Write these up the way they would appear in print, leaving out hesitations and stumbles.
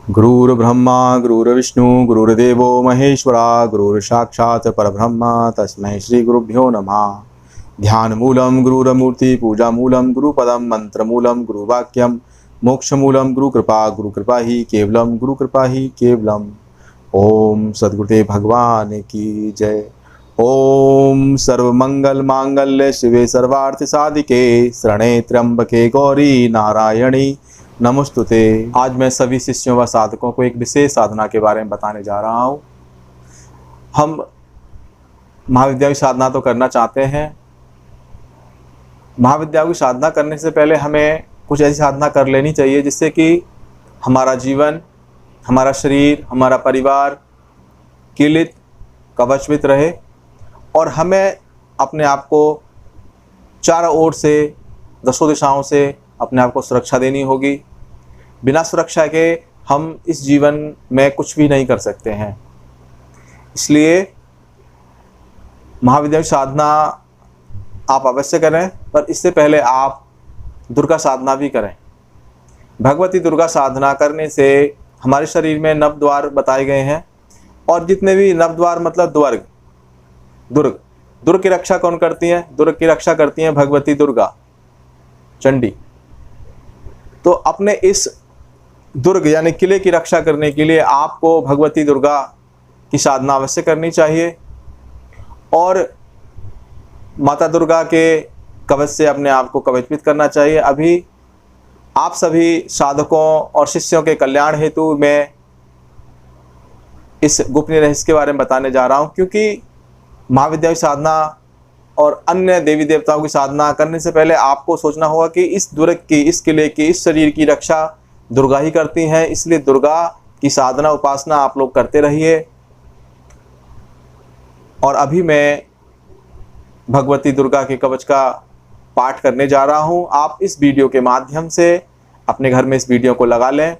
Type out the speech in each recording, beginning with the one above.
गुरुर्ब्रह्मा गुरुर्विष्णु गुरुर्देवो महेश्वरा गुरुर्साक्षात् परब्रह्म तस्मै श्री गुरुभ्यो नमः। ध्यानमूलं गुरुरमूर्ति पूजामूलं गुरुपदं मंत्रमूलं गुरुवाक्यं मोक्षमूलं गुरुकृपा ही केवलम गुरुकृपा ही केवलम। ओम सद्गुरुदेव भगवान की जय। ओम सर्वमंगल मांगल्य शिवे सर्वार्थ साधिके शरणे त्र्यंबके गौरी नारायणी नमोस्तुते। आज मैं सभी शिष्यों व साधकों को एक विशेष साधना के बारे में बताने जा रहा हूँ। हम महाविद्या की साधना तो करना चाहते हैं। महाविद्या की साधना करने से पहले हमें कुछ ऐसी साधना कर लेनी चाहिए जिससे कि हमारा जीवन, हमारा शरीर, हमारा परिवार किलित कवचवित रहे और हमें अपने आप को चारों ओर से, दसों दिशाओं से अपने आप को सुरक्षा देनी होगी। बिना सुरक्षा के हम इस जीवन में कुछ भी नहीं कर सकते हैं। इसलिए महाविद्या की साधना आप अवश्य करें, पर इससे पहले आप दुर्गा साधना भी करें। भगवती दुर्गा साधना करने से हमारे शरीर में नवद्वार बताए गए हैं और जितने भी नवद्वार मतलब दुर्ग की रक्षा कौन करती है? दुर्ग की रक्षा करती हैं भगवती दुर्गा चंडी। तो अपने इस दुर्ग यानी किले की रक्षा करने के लिए आपको भगवती दुर्गा की साधना अवश्य करनी चाहिए और माता दुर्गा के कवच से अपने आप को कवचपित करना चाहिए। अभी आप सभी साधकों और शिष्यों के कल्याण हेतु मैं इस गोपनीय रहस्य के बारे में बताने जा रहा हूँ, क्योंकि महाविद्या की साधना और अन्य देवी देवताओं की साधना करने से पहले आपको सोचना होगा कि इस दुर्ग की, इस किले की, इस शरीर की रक्षा दुर्गा ही करती हैं। इसलिए दुर्गा की साधना उपासना आप लोग करते रहिए। और अभी मैं भगवती दुर्गा के कवच का पाठ करने जा रहा हूं। आप इस वीडियो के माध्यम से अपने घर में इस वीडियो को लगा लें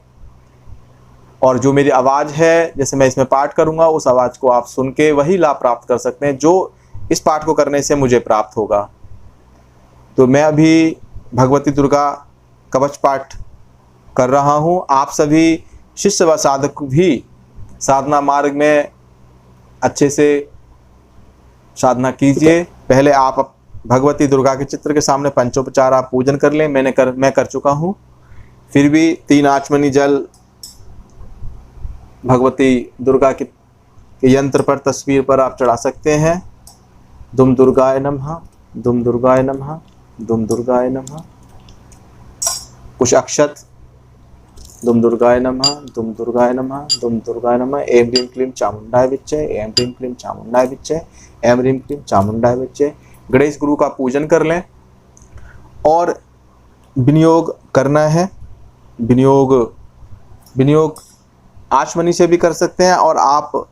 और जो मेरी आवाज़ है, जैसे मैं इसमें पाठ करूंगा, उस आवाज़ को आप सुन के वही लाभ प्राप्त कर सकते हैं जो इस पाठ को करने से मुझे प्राप्त होगा। तो मैं अभी भगवती दुर्गा कवच पाठ कर रहा हूँ। आप सभी शिष्य व साधक भी साधना मार्ग में अच्छे से साधना कीजिए। पहले आप भगवती दुर्गा के चित्र के सामने पंचोपचार आप पूजन कर लें। मैं कर चुका हूँ। फिर भी 3 आचमनी जल भगवती दुर्गा के यंत्र पर, तस्वीर पर आप चढ़ा सकते हैं। दुम दुर्गाय नमः, दुम दुर्गाय नमः, दुम दुर्गाय नमः। कुछ अक्षत दुम दुर्गाय नमः, दुम दुर्गाय नमः, दुम दुर्गाय नमः। एम ह्रीं क्लीं चामुंडाय विच्चे, एम ह्रीं क्लीं चामुंडाय विच्चे, एम ह्रीं क्लीं चामुंडाय विच्चे। गणेश गुरु का पूजन कर लें और विनियोग करना है। विनियोग आचमनी से भी कर सकते हैं और आप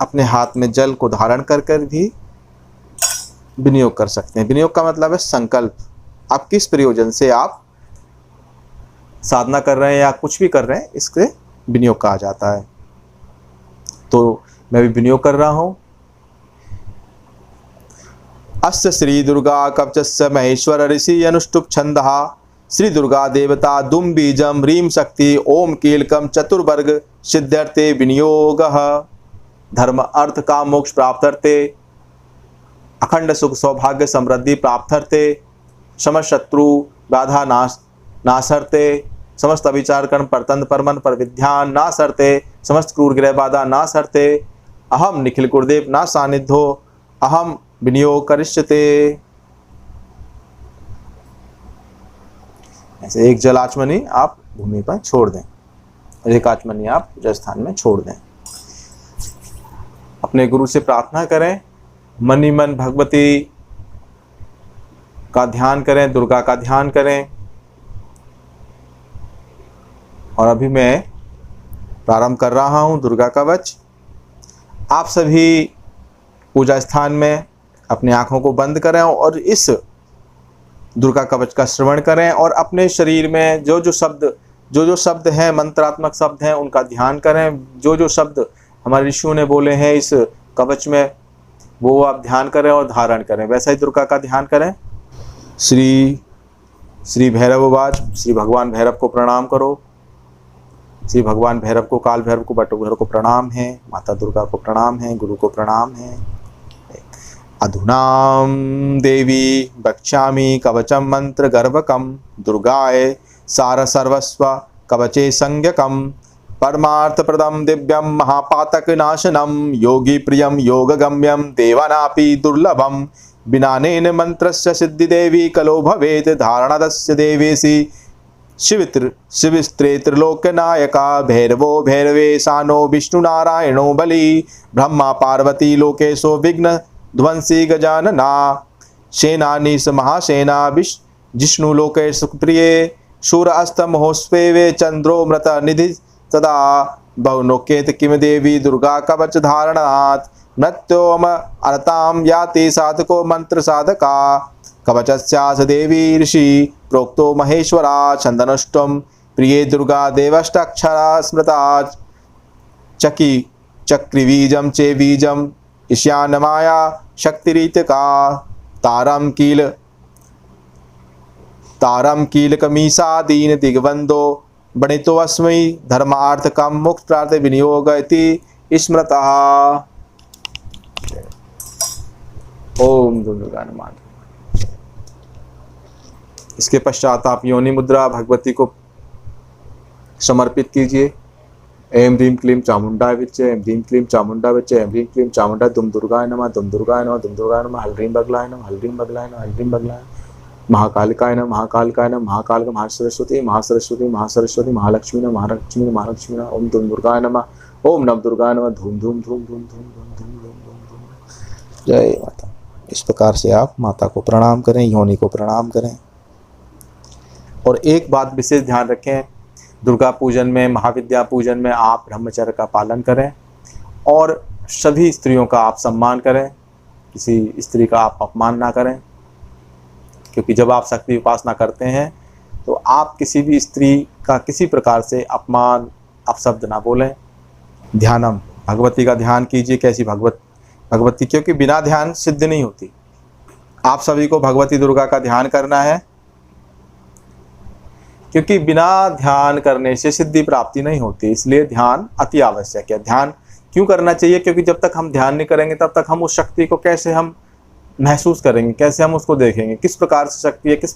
अपने हाथ में जल को धारण कर भी विनियोग कर सकते हैं। विनियोग का मतलब है संकल्प। आप किस प्रयोजन से आप साधना कर रहे हैं या कुछ भी कर रहे हैं, इसके विनियोग कहा जाता है। तो मैं भी विनियोग कर रहा हूं। अस्य श्री दुर्गा कवचस्य महेश्वर ऋषि अनुष्टुप छंदः श्री दुर्गा देवता दुम बीजम ह्रीं शक्ति ओम कीलकम चतुर्वर्ग सिद्ध्यर्थे विनियोगः। धर्म अर्थ काम मोक्ष प्राप्त्यर्थे, अखंड सुख सौभाग्य समृद्धि प्राप्त्यर्थे, समस्त शत्रु बाधा नाशर्थे, समस्त अभिचार कर्म परतंत्र परमन पर विद्यान नाशर्थे, समस्त क्रूर ग्रह बाधा नाशर्थे, अहम निखिल गुरुदेव ना सानिध्यो अहम विनियोग करिष्यते। ऐसे एक जल आचमनी आप भूमि पर छोड़ दें और एक आचमनी आप पूजा स्थान में छोड़ दें। अपने गुरु से प्रार्थना करें, मन ही मन भगवती का ध्यान करें, दुर्गा का ध्यान करें। और अभी मैं प्रारंभ कर रहा हूं दुर्गा कवच। आप सभी पूजा स्थान में अपनी आंखों को बंद करें और इस दुर्गा कवच का श्रवण करें और अपने शरीर में जो जो शब्द हैं, मंत्रात्मक शब्द हैं, उनका ध्यान करें। जो शब्द हमारे ऋषियों ने बोले हैं इस कवच में, वो आप ध्यान करें और धारण करें। वैसा ही दुर्गा का ध्यान करें। श्री भैरववाच, श्री भगवान भैरव को प्रणाम करो। श्री भगवान भैरव को, काल भैरव को, बटुक को प्रणाम है, माता दुर्गा को प्रणाम है, गुरु को प्रणाम है। अधुनाम देवी वक्ष्यामि कवचम मंत्र गर्भकम दुर्गाय सार सर्वस्व कवचे संज्ञकम परमार्थ प्रदम दिव्यम महापातक नाशनम योगी प्रियम योगगम्यम देवानापि दुर्लभम बिनानेन मंत्रस्य सिद्धि देवी कलो भवेत् धारणदस्य देवेसी शिविस्त्रे त्रिलोकनायका भैरवो भैरवे सानो विष्णुनारायणो बली ब्रह्मा पार्वती लोकेशो विघ्न ध्वंसी गजानना सेनानीस महासेना जिष्णु लोकेश प्रिये शूर अस्तमहोस्वे वे चंद्रो मृत निधि सदा बहुनोकेत किम देवी दुर्गा कवच धारणात् मृत्योम अरताम याति साधको मंत्र साधका कवचस्यास देवी ऋषि प्रोक्तो महेश्वरा चंदनुष्टम प्रिये दुर्गा देवष्टाक्षरा स्मृता चक्रिबीजम चे बीजम ईशानमाया शक्तिरीतिका तारम कीलकमीसा दीन दिग्बंधो बणितो अस्मै धर्मार्थ काम मुक्त प्रार्थ विनियोग इति स्मृता। ओम दुर्गा नमः। इसके पश्चात आप योनि मुद्रा भगवती को समर्पित कीजिए। ऐं ह्रीं क्लीं चामुंडाय विच्चे, ऐं ह्रीं क्लीं चामुंडाय विच्चे, ऐं ह्रीं क्लीं चामुंडाय दुम दुर्गाय नमः, दुम दुर्गाय नमः, दुम दुर्गाय नमः, हल ह्रीं बगलाय नमः, हल ह्रीं बगलाय नमः, हल ह्रीं बगलाय महाकालिकाय नमः, महाकालिकाय नमः, महाकाल महासरस्वती महासरस्वती महासरस्वती महालक्ष्मी नमः, महालक्ष्मी महालक्ष्मी नमः। ओम दुम दुर्गाय नमः, ओम नव दुर्गाय नमः, धूम धूम धूम धूम धूम धूम धूम धूम धूम। जय माता। इस प्रकार से आप माता को प्रणाम करें, योनि को प्रणाम करें। और एक बात विशेष ध्यान रखें, दुर्गा पूजन में, महाविद्या पूजन में आप ब्रह्मचर्य का पालन करें और सभी स्त्रियों का आप सम्मान करें, किसी स्त्री का आप अपमान ना करें, क्योंकि जब आप शक्ति उपासना करते हैं तो आप किसी भी स्त्री का किसी प्रकार से अपमान अपशब्द ना बोलें। ध्यानम, भगवती का ध्यान कीजिए। कैसी भगवती, क्योंकि बिना ध्यान सिद्ध नहीं होती। आप सभी को भगवती दुर्गा का ध्यान करना है, क्योंकि बिना ध्यान करने से सिद्धि प्राप्ति नहीं होती। इसलिए ध्यान अति आवश्यक है। ध्यान क्यों करना चाहिए? क्योंकि जब तक हम ध्यान नहीं करेंगे तब तक हम उस शक्ति को कैसे हम महसूस करेंगे, कैसे हम उसको देखेंगे, किस प्रकार से शक्ति है, किस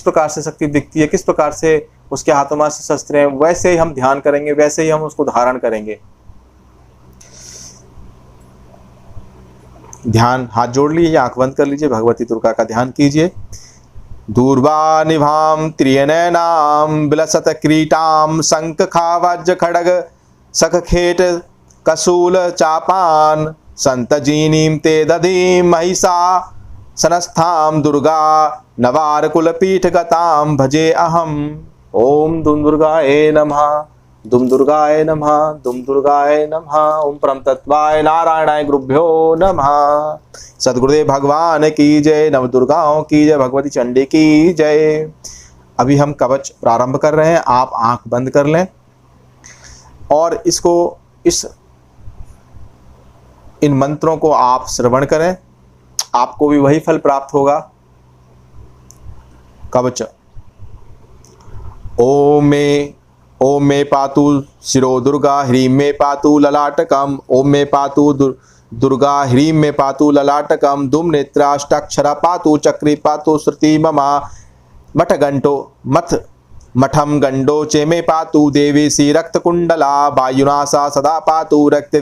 प्रकार से शक्ति दिखती है, किस प्रकार से उसके हाथों में शस्त्र हैं, वैसे ही हम ध्यान करेंगे, वैसे ही हम उसको धारण करेंगे। ध्यान, हाथ जोड़ लीजिए, आंख बंद कर लीजिए, भगवती दुर्गा का ध्यान कीजिए। दूर्वा निभाम त्रियनैनाम विलसत क्रीटाम शंख खावज खड़ग सखखेट कसूल चापान संतजीनीम ते दधीम महिषा सनस्थाम दुर्गा नवार कुलपीठ गताम भजे अहम। ओम दुम दुर्गाय नमः, दुम दुर्गाय नमः, दुम दुर्गाय नमः। ओम परम तत्वाय नारायणाय गुरुभ्यो नमः। सद्गुरुदेव भगवान की जय, नव दुर्गाओं की जय, भगवती चंडी की जय। अभी हम कवच प्रारंभ कर रहे हैं। आप आंख बंद कर लें और इन मंत्रों को आप श्रवण करें, आपको भी वही फल प्राप्त होगा। कवच। ओम मे पातु शिरो दुर्गा, ह्रीं मे पातु ललाटकम। ओम मे पातु दुर्गा, ह्रीं मे पातु ललाटकम। दुम नेत्राष्टाक्षरा पातु चक्री पातु श्रुति ममा। मठम गंडो चे मे पातु देवी सी रक्त कुंडला। वायुना सा सदा पातु रक्त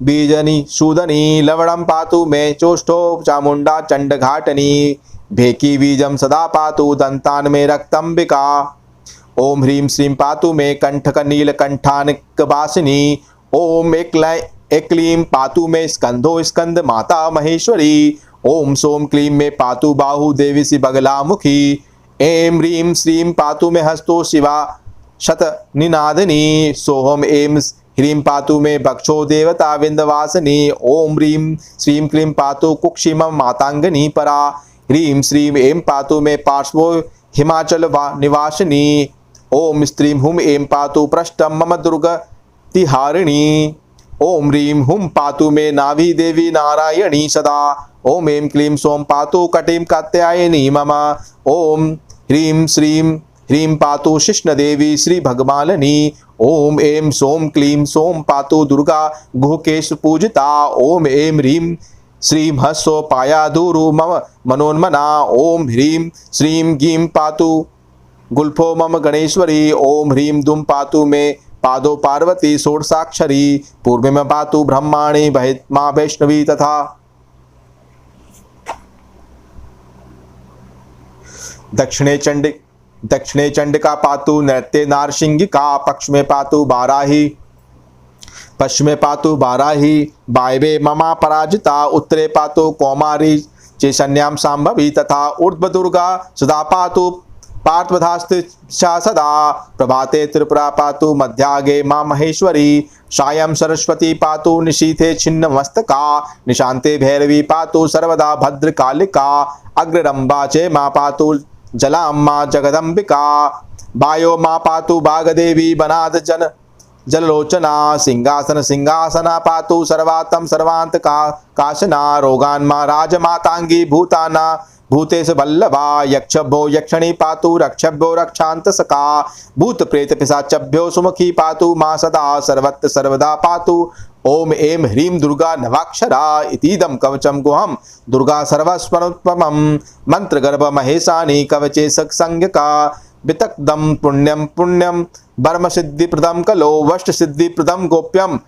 बीजनी सूदनी। लवणम पातु मे चोष्ठो चामुंडा चंड घाटनी। भेकी बीजम सदा पातु दंतान में रक्तंबिका। ओम ह्रीं श्रीं पातु मे कंठक नील कंठानिक वासिनी। ओम एक क्लीं पातु मे स्कंधो स्कंद माता महेश्वरी। ओम सोम क्लीं मे पातु बाहु देवी सी बगला मुखी। ऐं ह्रीं श्रीं पातु मे हस्तो शिवा शत निनादिनी। सोहम ऐं ह्रीं पातु मे बक्षो देवता विंध्यवासिनी। ओम ह्रीं श्रीं क्लीं पातु कुक्षिमं मातांगनी परा। ह्रीं श्रीं ऐं पातु मे पार्श्वो हिमाचल निवासिनी। ओम स्त्रीं हुम ऐं पातु पृष्ठं मम दुर्गतिहारिणी। ओम ह्रीं हुम पातु मे नाभि देवी नारायणी सदा। ओम ऐं क्लीं सोम पातु कटिं कात्यायनी मम। ओम ह्रीं श्रीं ह्रीं पातु शिष्णदेवी श्री भगमालिनी। ओम ऐं सौं क्लीं सौं पातु दुर्गा गुहकेश पूजिता। ओम ऐं ह्रीं श्रीं हस्सो पायादुरु मम मनोन्मना। ओम ह्रीं श्रीं गीं पातु गुल्फो मम गणेश्वरी। ओम ह्रीं दुम पातु मे पादो पार्वती षोडशाक्षरी। पूर्वे में पातु ब्रह्माणी बहित माँ वैष्णवी तथा दक्षिणे चंडिका पातु नृत्य नारसिंगिका। पक्ष में पातु बाराही पश्चिम में पातु बाराही। वायवे ममा पराजिता। उत्तरे पातु कौमारी चैतन्यां सांभवी तथा ऊर्ध्व दुर्गा सदा पातु पार्थवधास्ति सदा। प्रभाते त्रिपुरा पातु मध्यागे मां महेश्वरी। सायं सरस्वती पातु निशीथे छिन्न मस्तका। निशांते भैरवी पातु सर्वदा भद्रकालिका। अग्ररंबा च मां पातु जलां मां जगदंबिका। वायो मां पातु बागदेवी बनाद जललोचना। सिंहासना पातु सर्वातम सर्वांत काशना। रोगान मां राजमातांगी भूताना भूतेश वल्लभा। यक्षभ्यो यक्षिणी पातु रक्षभ्यो रक्षांत सका। भूत प्रेत पिशाचभ्यो सुमुखी पातु मां सदा सर्वत्र सर्वदा पातु। ओम ऐं ह्रीं दुर्गा नवाक्षरा। इतीदं कवचम गुहम दुर्गा सर्वस्वरूपमं। मंत्रगर्भ महेशानी कवचे संज्ञका। वितक्दं पुण्यम पुण्यम वर्म सिद्धिप्रदम कलो। वष्ट सिद्धिप्रदम गोप्यम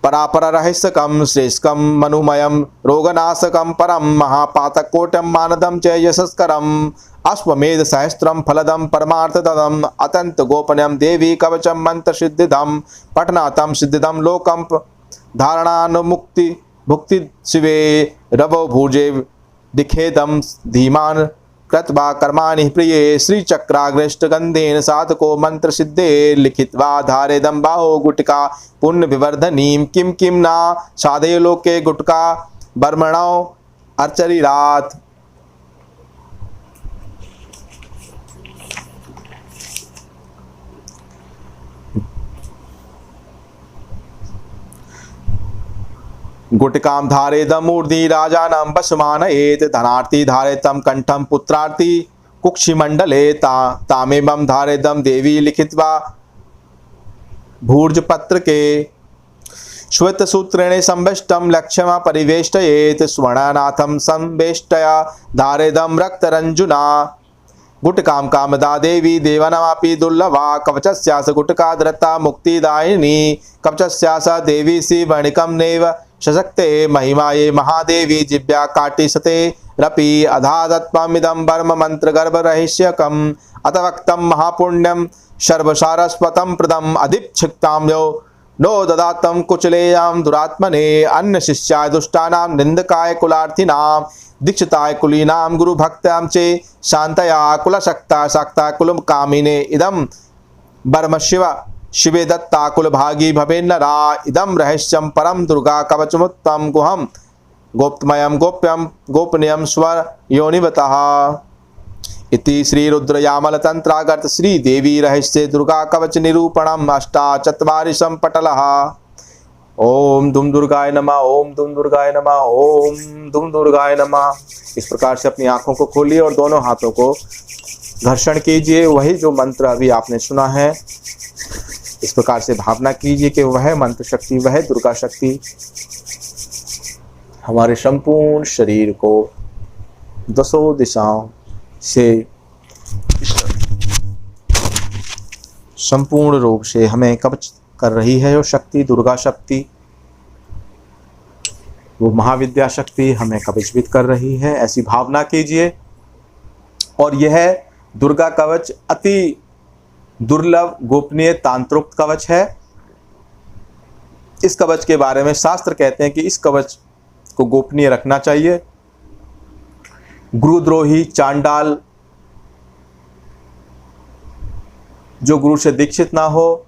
परापर रहस्यकम। श्रेष्ठकम मनुमयम रोगनाशकम परम। महापातकोटम मानदम च यशस्करम। अश्वमेध सहस्त्रम फलदम परमार्थदम। अतंत गोपनीयम देवी कवचम मंत्र सिद्धिदम। पठनातम सिद्धिदम लोकम धारणानुमुक्ति भुक्ति शिवे। रवो भुजे दिखेदम धीमान कृत्वा कर्माणि प्रिये। श्री चक्राग्रष्ट गंधेन साधको मंत्र सिद्धे। लिखित्वा धारेदं बाहो गुटिका पुण्य विवर्धनीं। किम किम ना साधे लोके गुटका बर्मणौ अर्चरीरात। गुटिकां धारेदं मूर्धि राजानं वशमानयेत्। धनार्थी धारेतं कंठं पुत्रार्थी कुक्षिमंडले। तामेमं धारेदं देवी लिखित्वा भूर्जपत्र के। श्वेतसूत्रेण संवेष्टं लक्ष्यमा परिवेष्टयेत्। स्वर्णनाथं संवेष्टया धारेदं रक्तरंजुना। गुटकां कामदा देवी देवानामपि दुर्लभा। कवचस्यास गुटका धृता मुक्तिदायिनी। कवचस्यास देवी शिवणिकं नैव सशक्ते। महिमा ये महादेवी जिव्या काटिसते रपि। अधादत्वमिदं वर्म मंत्रगर्भ रहस्यकम्। अतवक्तं महापुण्यं सर्वसारस्वतं प्रदम्। अधिक्षिप्तां यो नो ददातं कुचलेयां दुरात्मने। अन्न शिष्याय दुष्टानां निंदकाय कुलार्थिनां। दीक्षिताय कुलीनां गुरुभक्तां चे शान्तया कुलशक्ता शक्ता कुलकामिने। इदं वर्म शिवे दत्ता कुलभागी भवेन्नरा। इदं रहस्यं परम दुर्गा कवचमुत्तम गुहम गोप्तमयं गोप्यं गोपनीयं स्वर योनिवतः। इति श्री रुद्रयामल तंत्रागत श्री देवी रहस्य दुर्गा कवच निरूपणम् अष्टाचत्वारिशं पटलः। ओम दुम दुर्गाय नमः। ओम दुम दुर्गाय नमः। ओम दुम दुर्गाय नमः। इस प्रकार से अपनी आंखों को खोलिए और दोनों हाथों को घर्षण कीजिए। वही जो मंत्र अभी आपने सुना है इस प्रकार से भावना कीजिए कि वह मंत्र शक्ति वह दुर्गा शक्ति हमारे संपूर्ण शरीर को दसों दिशाओं से संपूर्ण रूप से हमें कवच कर रही है। जो शक्ति दुर्गा शक्ति वो महाविद्या शक्ति हमें कवचवित कर रही है, ऐसी भावना कीजिए। और यह दुर्गा कवच अति दुर्लभ गोपनीय तांत्रिक कवच है। इस कवच के बारे में शास्त्र कहते हैं कि इस कवच को गोपनीय रखना चाहिए। गुरुद्रोही चांडाल जो गुरु से दीक्षित ना हो,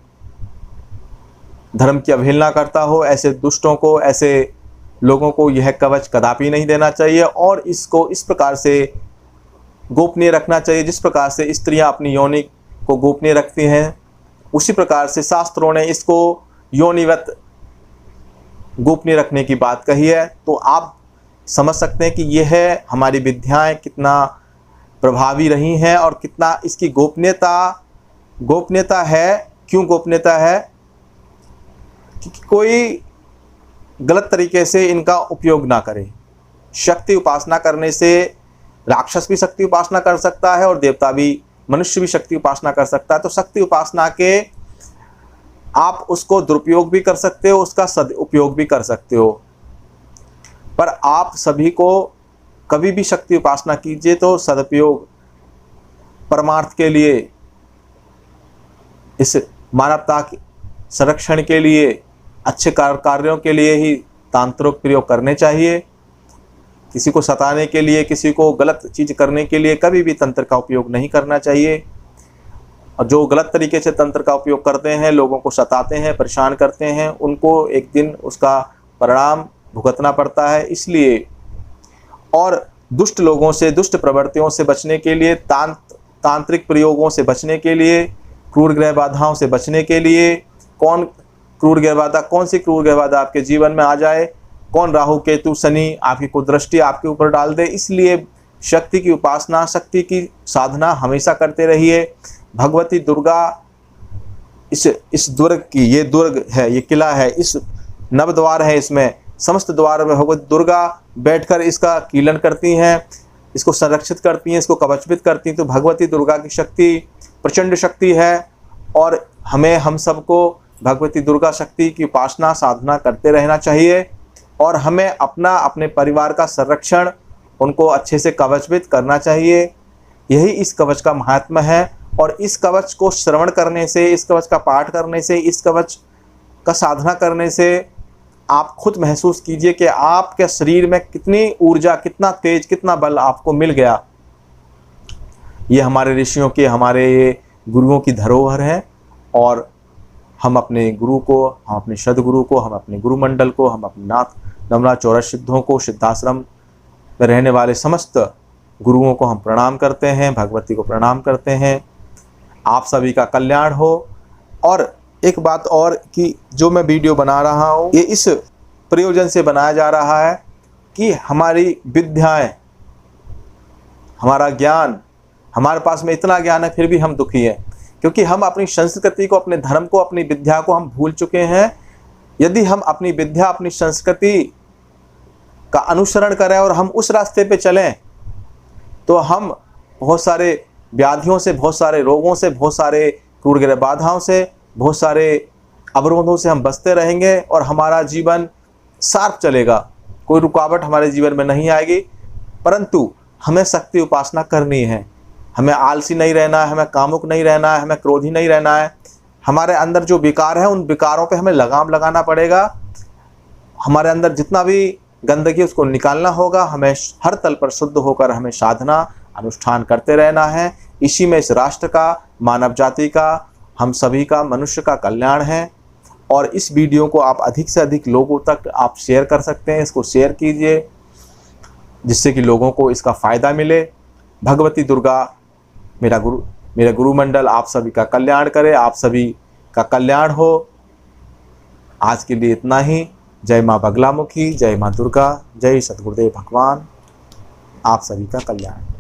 धर्म की अवहेलना करता हो, ऐसे दुष्टों को, ऐसे लोगों को यह कवच कदापि नहीं देना चाहिए। और इसको इस प्रकार से गोपनीय रखना चाहिए जिस प्रकार से स्त्रियां अपनी योनि को गोपनीय रखती हैं, उसी प्रकार से शास्त्रों ने इसको योनिवत गोपनीय रखने की बात कही है। तो आप समझ सकते हैं कि यह हमारी विद्याएं कितना प्रभावी रही हैं और कितना इसकी गोपनीयता है। क्यों गोपनीयता है? क्योंकि कोई गलत तरीके से इनका उपयोग ना करे। शक्ति उपासना करने से राक्षस भी शक्ति उपासना कर सकता है और देवता भी, मनुष्य भी शक्ति उपासना कर सकता है। तो शक्ति उपासना के आप उसको दुरुपयोग भी कर सकते हो, उसका सदुपयोग भी कर सकते हो। पर आप सभी को कभी भी शक्ति उपासना कीजिए तो सदुपयोग परमार्थ के लिए, इस मानवता के संरक्षण के लिए, अच्छे कार्यों के लिए ही तांत्रिक प्रयोग करने चाहिए। किसी को सताने के लिए, किसी को गलत चीज करने के लिए कभी भी तंत्र का उपयोग नहीं करना चाहिए। और जो गलत तरीके से तंत्र का उपयोग करते हैं, लोगों को सताते हैं, परेशान करते हैं, उनको एक दिन उसका परिणाम भुगतना पड़ता है। इसलिए और दुष्ट लोगों से, दुष्ट प्रवृत्तियों से बचने के लिए, तांत्रिक प्रयोगों से बचने के लिए, क्रूर ग्रह बाधाओं से बचने के लिए, कौन सी क्रूर ग्रह बाधा आपके जीवन में आ जाए, कौन राहु केतु शनि आपकी कुदृष्टि आपके ऊपर डाल दे, इसलिए शक्ति की उपासना, शक्ति की साधना हमेशा करते रहिए। भगवती दुर्गा इस दुर्ग की, ये दुर्ग है, ये किला है, इस नवद्वार है, इसमें समस्त द्वार में भगवती दुर्गा बैठकर इसका कीलन करती हैं, इसको संरक्षित करती हैं, इसको कवचपित करती हैं। तो भगवती दुर्गा की शक्ति प्रचंड शक्ति है और हम सबको भगवती दुर्गा शक्ति की उपासना साधना करते रहना चाहिए और हमें अपने परिवार का संरक्षण, उनको अच्छे से कवचपित करना चाहिए। यही इस कवच का महात्मा है और इस कवच को श्रवण करने से, इस कवच का पाठ करने से, इस कवच का साधना करने से आप खुद महसूस कीजिए कि आपके शरीर में कितनी ऊर्जा, कितना तेज, कितना बल आपको मिल गया। ये हमारे ऋषियों के, हमारे ये गुरुओं की धरोहर है और हम अपने गुरु को, हम अपने सदगुरु को, हम अपने गुरुमंडल को, हम अपने नाथ नवनाथ चौरस सिद्धों को, सिद्धाश्रम में रहने वाले समस्त गुरुओं को हम प्रणाम करते हैं, भगवती को प्रणाम करते हैं। आप सभी का कल्याण हो। और एक बात और कि जो मैं वीडियो बना रहा हूँ, ये इस प्रयोजन से बनाया जा रहा है कि हमारी विद्याएं, हमारा ज्ञान, हमारे पास में इतना ज्ञान है फिर भी हम दुखी हैं, क्योंकि हम अपनी संस्कृति को, अपने धर्म को, अपनी विद्या को हम भूल चुके हैं। यदि हम अपनी विद्या, अपनी संस्कृति का अनुसरण करें और हम उस रास्ते पे चलें तो हम बहुत सारे व्याधियों से, बहुत सारे रोगों से, बहुत सारे क्रूर ग्रह बाधाओं से, बहुत सारे अवरोधों से हम बचते रहेंगे और हमारा जीवन साफ चलेगा। कोई रुकावट हमारे जीवन में नहीं आएगी। परंतु हमें शक्ति उपासना करनी है, हमें आलसी नहीं रहना है, हमें कामुक नहीं रहना है, हमें क्रोधी नहीं रहना है। हमारे अंदर जो विकार है उन विकारों पे हमें लगाम लगाना पड़ेगा। हमारे अंदर जितना भी गंदगी उसको निकालना होगा। हमें हर तल पर शुद्ध होकर हमें साधना अनुष्ठान करते रहना है। इसी में इस राष्ट्र का, मानव जाति का, हम सभी का, मनुष्य का कल्याण है। और इस वीडियो को आप अधिक से अधिक लोगों तक आप शेयर कर सकते हैं। इसको शेयर कीजिए जिससे कि लोगों को इसका फ़ायदा मिले। भगवती दुर्गा, मेरा गुरुमंडल आप सभी का कल्याण करे, आप सभी का कल्याण हो। आज के लिए इतना ही। जय माँ बगलामुखी, जय माँ दुर्गा, जय सतगुरुदेव भगवान। आप सभी का कल्याण।